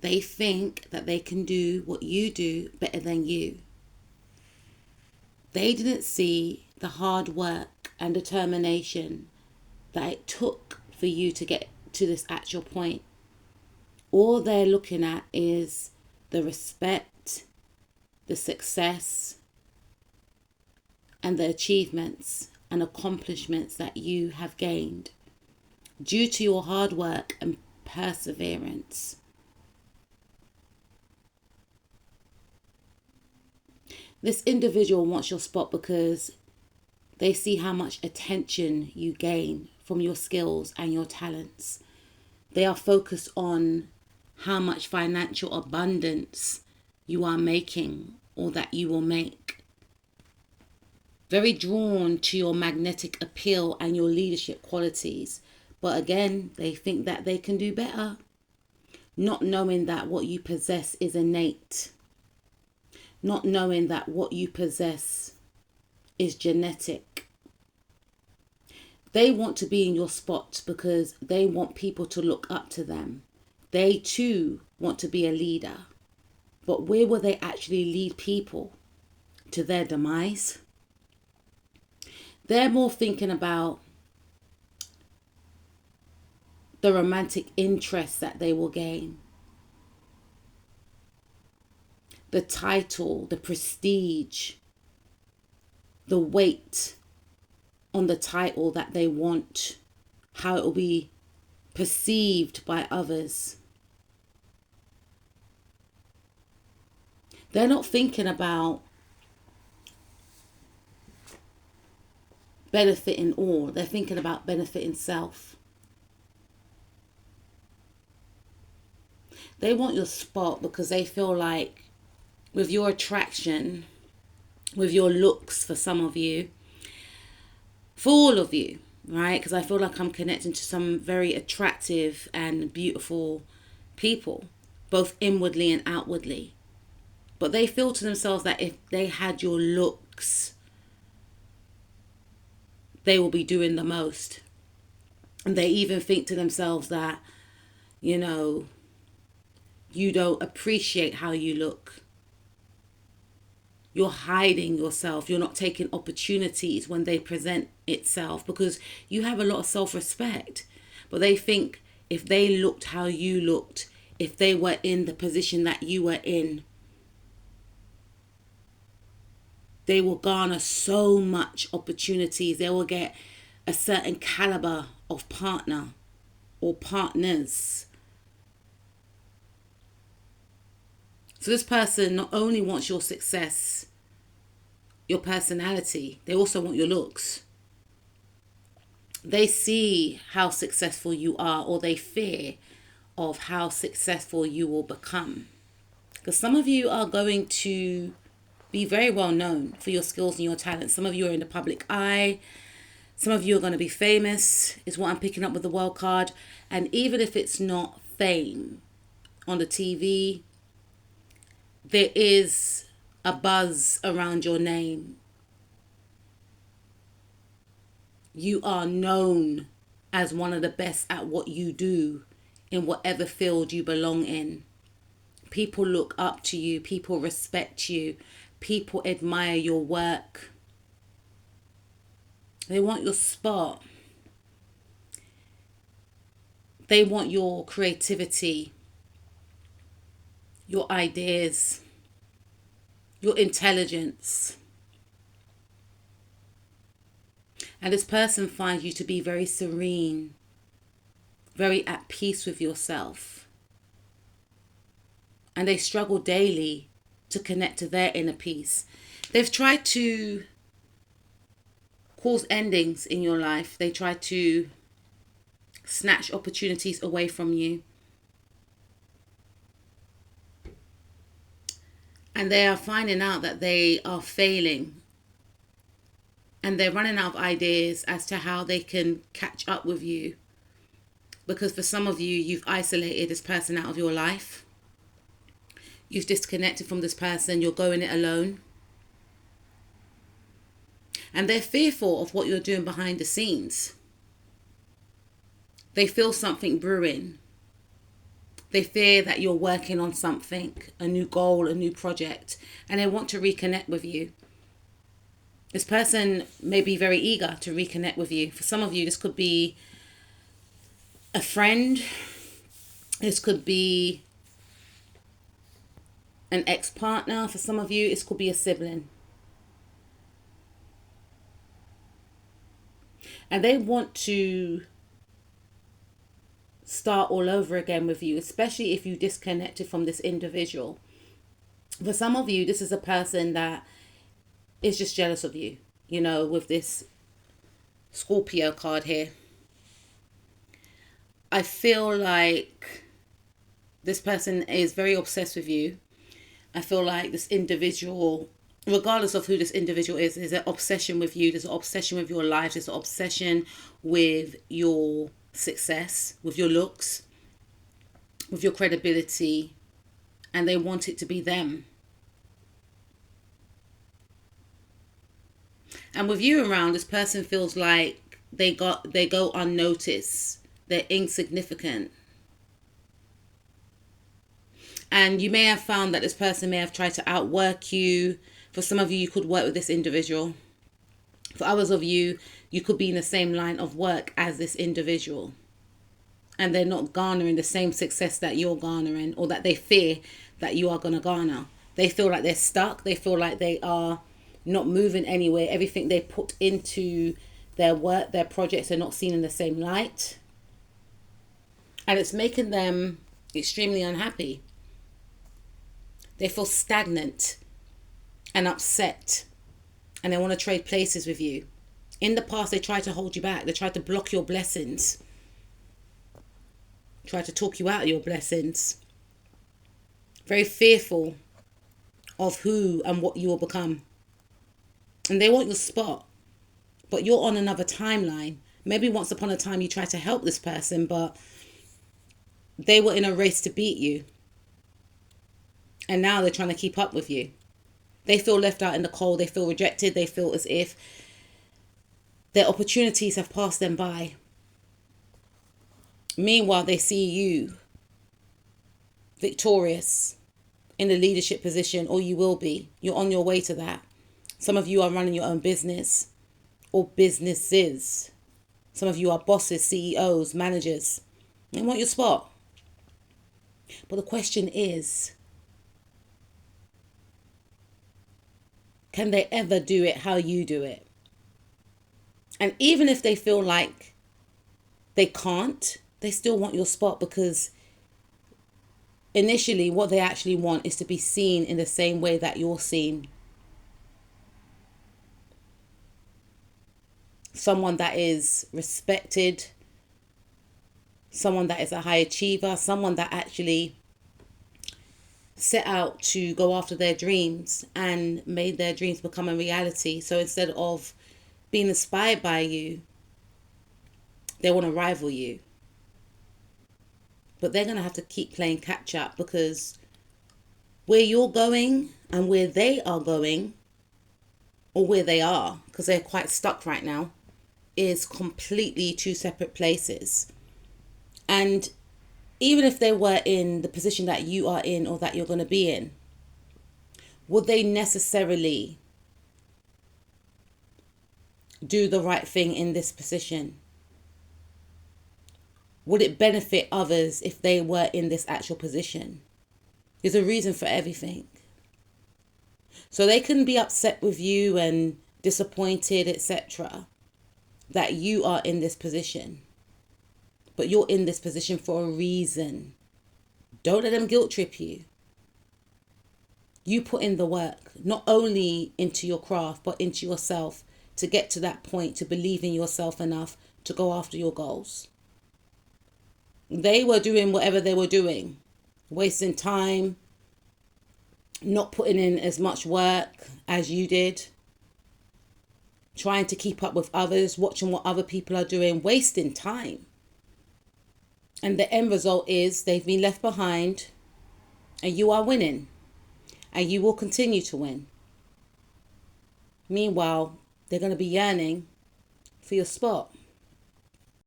They think that they can do what you do better than you. They didn't see the hard work and determination that it took for you to get to this actual point. All they're looking at is the respect, the success, and the achievements and accomplishments that you have gained due to your hard work and perseverance. This individual wants your spot because they see how much attention you gain from your skills and your talents. They are focused on how much financial abundance you are making or that you will make. Very drawn to your magnetic appeal and your leadership qualities. But again, they think that they can do better, not knowing that what you possess is innate. Not knowing that what you possess is genetic. They want to be in your spot because they want people to look up to them. They too want to be a leader. But where will they actually lead people? To their demise? They're more thinking about the romantic interest that they will gain. The title, the prestige, the weight on the title that they want, how it will be perceived by others. They're not thinking about benefiting all. They're thinking about benefiting self. They want your spot because they feel like with your attraction, with your looks for some of you, for all of you, right? Because I feel like I'm connecting to some very attractive and beautiful people, both inwardly and outwardly. But they feel to themselves that if they had your looks, they will be doing the most. And they even think to themselves that, you know, you don't appreciate how you look. You're hiding yourself. You're not taking opportunities when they present itself because you have a lot of self-respect. But they think if they looked how you looked, if they were in the position that you were in, they will garner so much opportunities. They will get a certain caliber of partner or partners. So this person not only wants your success, your personality, they also want your looks. They see how successful you are, or they fear of how successful you will become. Because some of you are going to be very well known for your skills and your talents. Some of you are in the public eye. Some of you are going to be famous, is what I'm picking up with the world card. And even if it's not fame on the TV, there is a buzz around your name. You are known as one of the best at what you do in whatever field you belong in. People look up to you. People respect you. People admire your work. They want your spot. They want your creativity, your ideas, your intelligence. And this person finds you to be very serene, very at peace with yourself. And they struggle daily to connect to their inner peace. They've tried to cause endings in your life. They try to snatch opportunities away from you. And they are finding out that they are failing. And they're running out of ideas as to how they can catch up with you. Because for some of you, you've isolated this person out of your life. You've disconnected from this person. You're going it alone. And they're fearful of what you're doing behind the scenes. They feel something brewing. They fear that you're working on something, a new goal, a new project, and they want to reconnect with you. This person may be very eager to reconnect with you. For some of you, this could be a friend. This could be an ex-partner. For some of you, this could be a sibling. And they want to start all over again with you, especially if you disconnected from this individual. For some of you, this is a person that is just jealous of you, you know, with this Scorpio card here. I feel like this person is very obsessed with you. I feel like this individual, regardless of who this individual is, there's an obsession with you. There's an obsession with your life. There's an obsession with your success, with your looks, with your credibility, and they want it to be them. And with you around, this person feels like they go unnoticed. They're insignificant. And you may have found that this person may have tried to outwork you. For some of you, you could work with this individual. For others of you, you could be in the same line of work as this individual. And they're not garnering the same success that you're garnering, or that they fear that you are going to garner. They feel like they're stuck. They feel like they are not moving anywhere. Everything they put into their work, their projects, are not seen in the same light. And it's making them extremely unhappy. They feel stagnant and upset, and they want to trade places with you. In the past, they tried to hold you back. They tried to block your blessings. Tried to talk you out of your blessings. Very fearful of who and what you will become. And they want your spot, but you're on another timeline. Maybe once upon a time you tried to help this person, but they were in a race to beat you. And now they're trying to keep up with you. They feel left out in the cold. They feel rejected. They feel as if their opportunities have passed them by. Meanwhile, they see you victorious in the leadership position, or you will be. You're on your way to that. Some of you are running your own business or businesses. Some of you are bosses, CEOs, managers. They want your spot. But the question is, can they ever do it how you do it? And even if they feel like they can't, they still want your spot, because initially what they actually want is to be seen in the same way that you're seen. Someone that is respected, someone that is a high achiever, someone that actually set out to go after their dreams and made their dreams become a reality. So instead of being inspired by you, they want to rival you. But they're going to have to keep playing catch up, because where you're going and where they are going, or where they are, because they're quite stuck right now, is completely two separate places. And even if they were in the position that you are in, or that you're going to be in, would they necessarily do the right thing in this position? Would it benefit others if they were in this actual position? There's a reason for everything. So they can be upset with you and disappointed, etc., that you are in this position. But you're in this position for a reason. Don't let them guilt trip you. You put in the work, not only into your craft, but into yourself, to get to that point, to believe in yourself enough to go after your goals. They were doing whatever they were doing, wasting time, not putting in as much work as you did, trying to keep up with others, watching what other people are doing, wasting time. And the end result is they've been left behind, and you are winning, and you will continue to win. Meanwhile, they're going to be yearning for your spot.